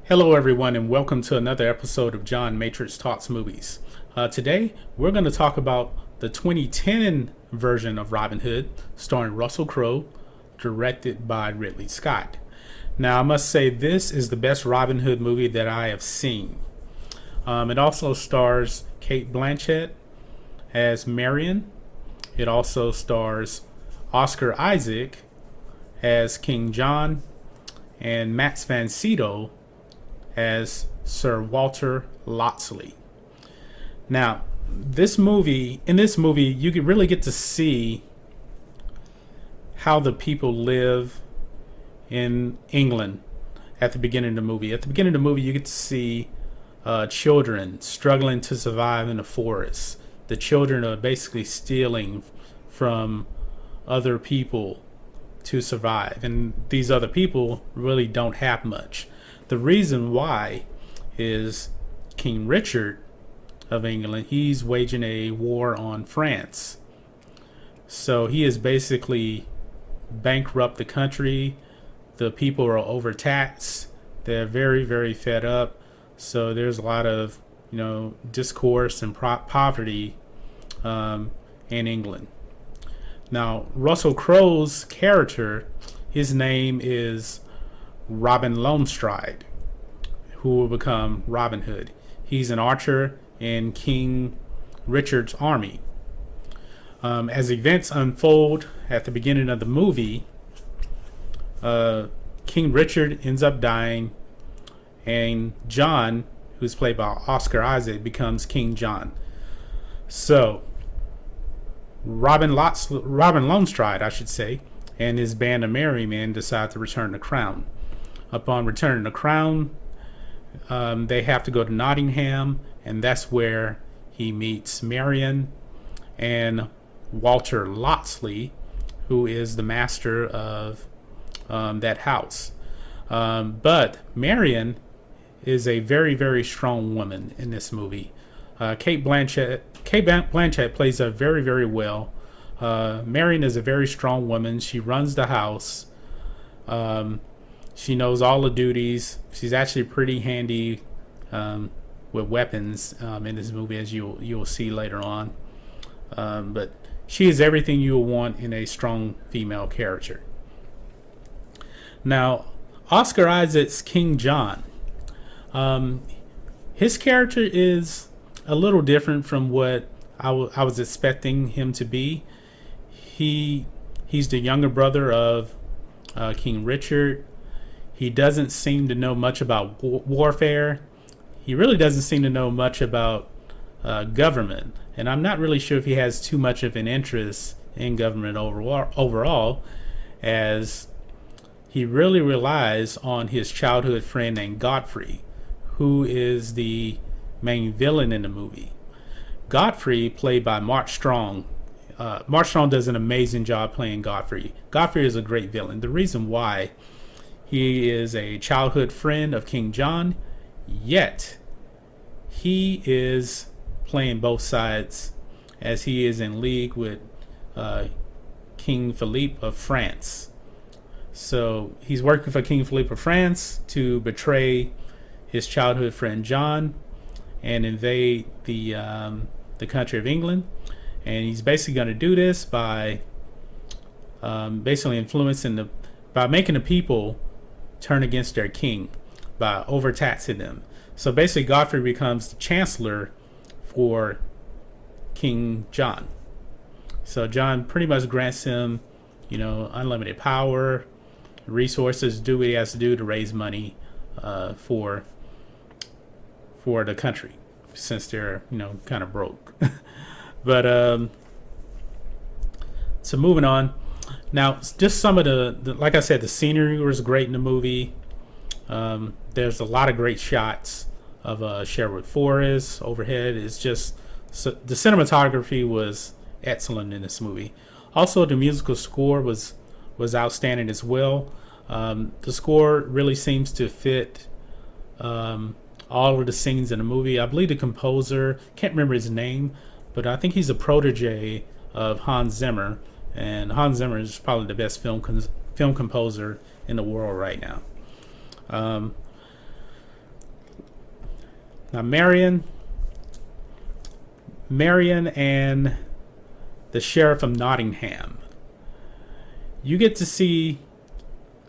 Hello, everyone, and welcome to another episode of John Matrixx Talks Movies. Today, we're going to talk about the 2010 version of Robin Hood, starring Russell Crowe, directed by Ridley Scott. Now, I must say, this is the best Robin Hood movie that I have seen. It also stars Cate Blanchett as Marion. It also stars Oscar Isaac as King John and Max von Sydow as Sir Walter Locksley. Now, in this movie, you can really get to see how the people live in England at the beginning of the movie. At the beginning of the movie, you get to see children struggling to survive in the forest. The children are basically stealing from other people to survive, and these other people really don't have much. The reason why is King Richard of England, he's waging a war on France. So he is basically bankrupt the country. The people are overtaxed. They're very, very fed up. So there's a lot of, discourse and poverty in England. Now, Russell Crowe's character, his name is Robin Longstride, who will become Robin Hood. He's an archer in King Richard's army. As events unfold at the beginning of the movie, King Richard ends up dying, and John, who's played by Oscar Isaac, becomes King John. So Robin Longstride, I should say, and his band of merry men decide to return the crown. Upon returning the crown, they have to go to Nottingham, and that's where he meets Marion and Walter Locksley, who is the master of that house. But Marion is a very, very strong woman in this movie. Cate Blanchett plays her very, very well. Marion is a very strong woman. She runs the house. She knows all the duties. She's actually pretty handy with weapons in this movie, as you'll see later on. But she is everything you'll want in a strong female character. Now, Oscar Isaac's King John. His character is a little different from what I was expecting him to be. He's the younger brother of King Richard. He doesn't seem to know much about warfare. He really doesn't seem to know much about government. And I'm not really sure if he has too much of an interest in government overall, as he really relies on his childhood friend named Godfrey, who is the main villain in the movie. Godfrey, played by Mark Strong. Mark Strong does an amazing job playing Godfrey. Godfrey is a great villain. The reason why: he is a childhood friend of King John, yet he is playing both sides, as he is in league with King Philippe of France. So he's working for King Philippe of France to betray his childhood friend John and invade the country of England. And he's basically going to do this by basically by making the people turn against their king, by overtaxing them. So basically Godfrey becomes the chancellor for King John. So John pretty much grants him, unlimited power, resources, do what he has to do to raise money for the country, since they're kind of broke. But so moving on. Now, just some of the like I said, the scenery was great in the movie. There's a lot of great shots of Sherwood Forest overhead. It's just the cinematography was excellent in this movie. Also, the musical score was outstanding as well. The score really seems to fit all of the scenes in the movie. I believe the composer, can't remember his name, but I think he's a protege of Hans Zimmer. And Hans Zimmer is probably the best film composer in the world right now. Now, Marion and the Sheriff of Nottingham. You get to see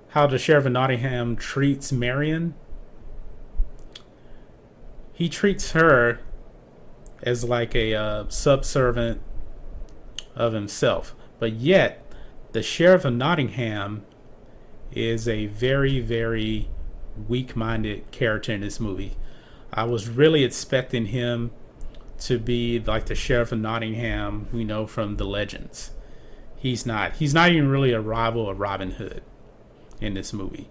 how the Sheriff of Nottingham treats Marion. He treats her as like a subservient of himself. But yet, the Sheriff of Nottingham is a very, very weak-minded character in this movie. I was really expecting him to be like the Sheriff of Nottingham we know from the legends. He's not. He's not even really a rival of Robin Hood in this movie.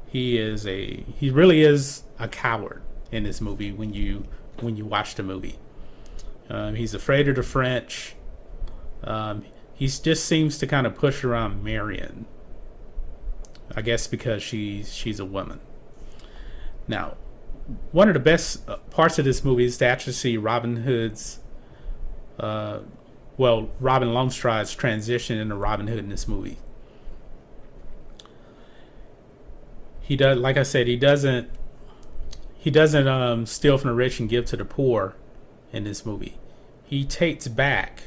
He really is a coward in this movie when you watch the movie. He's afraid of the French. He just seems to kind of push around Marion. I guess because she's a woman. Now, one of the best parts of this movie is to actually see Robin Hood's, Robin Longstride's transition into Robin Hood in this movie. He does, like I said, he doesn't steal from the rich and give to the poor in this movie. He takes back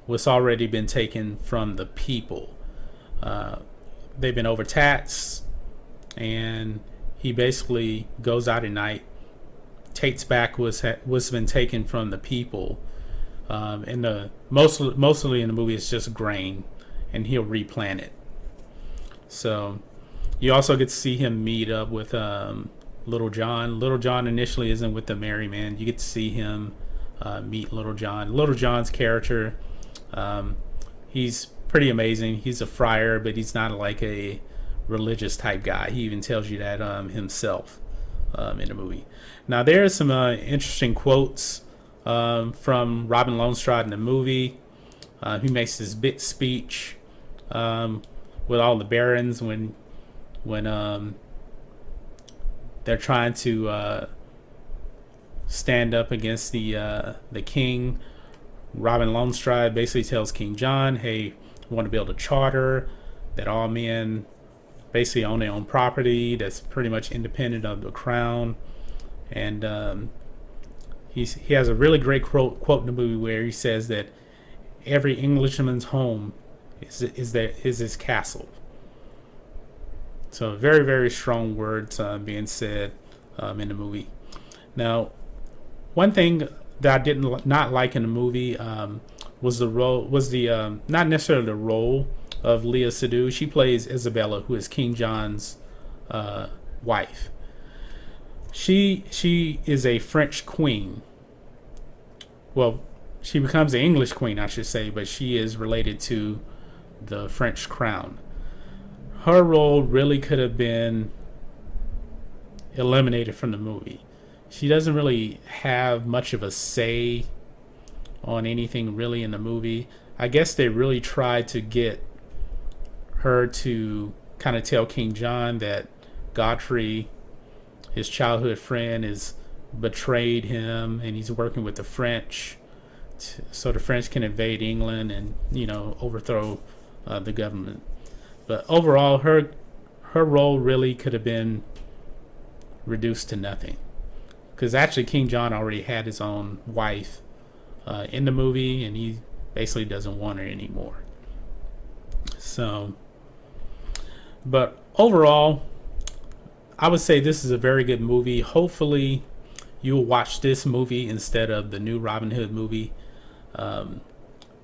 what's already been taken from the people. They've been overtaxed, and he basically goes out at night, takes back what's been taken from the people. Mostly in the movie, it's just grain, and he'll replant it. So you also get to see him meet up with Little John. Little John initially isn't with the merry man. You get to see him meet Little John. Little John's character, he's pretty amazing. He's a friar, but he's not like a religious type guy. He even tells you that himself in the movie. Now, there are some interesting quotes from Robin Longstride in the movie. He makes this big speech with all the barons when they're trying to stand up against the king. Robin Longstride basically tells King John, hey, we want to build a charter that all men basically own their own property that's pretty much independent of the crown. And he has a really great quote in the movie where he says that every Englishman's home is his castle. So very, very strong words being said in the movie. Now, one thing that I did not like in the movie was not necessarily the role of Léa Seydoux. She plays Isabella, who is King John's wife. She is a French queen. Well, she becomes an English queen, I should say, but she is related to the French crown. Her role really could have been eliminated from the movie. She doesn't really have much of a say on anything really in the movie. I guess they really tried to get her to kind of tell King John that Godfrey, his childhood friend, has betrayed him and he's working with the French so the French can invade England and, overthrow the government. But overall, her role really could have been reduced to nothing. Because actually King John already had his own wife in the movie, and he basically doesn't want her anymore. So, but overall, I would say this is a very good movie. Hopefully, you'll watch this movie instead of the new Robin Hood movie.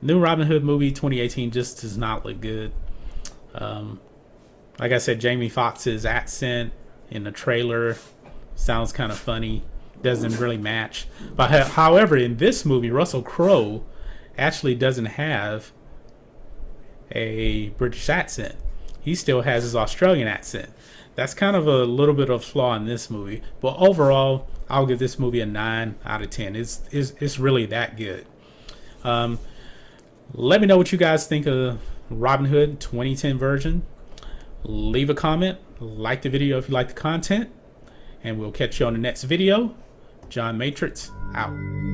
New Robin Hood movie 2018 just does not look good. Like I said, Jamie Foxx's accent in the trailer sounds kind of funny. Doesn't really match. But however, in this movie, Russell Crowe actually doesn't have a British accent. He still has his Australian accent. That's kind of a little bit of a flaw in this movie. But overall, I'll give this movie a 9 out of 10. It's really that good. Let me know what you guys think of Robin Hood 2010 version. Leave a comment. Like the video if you like the content. And we'll catch you on the next video. John Matrixx, out.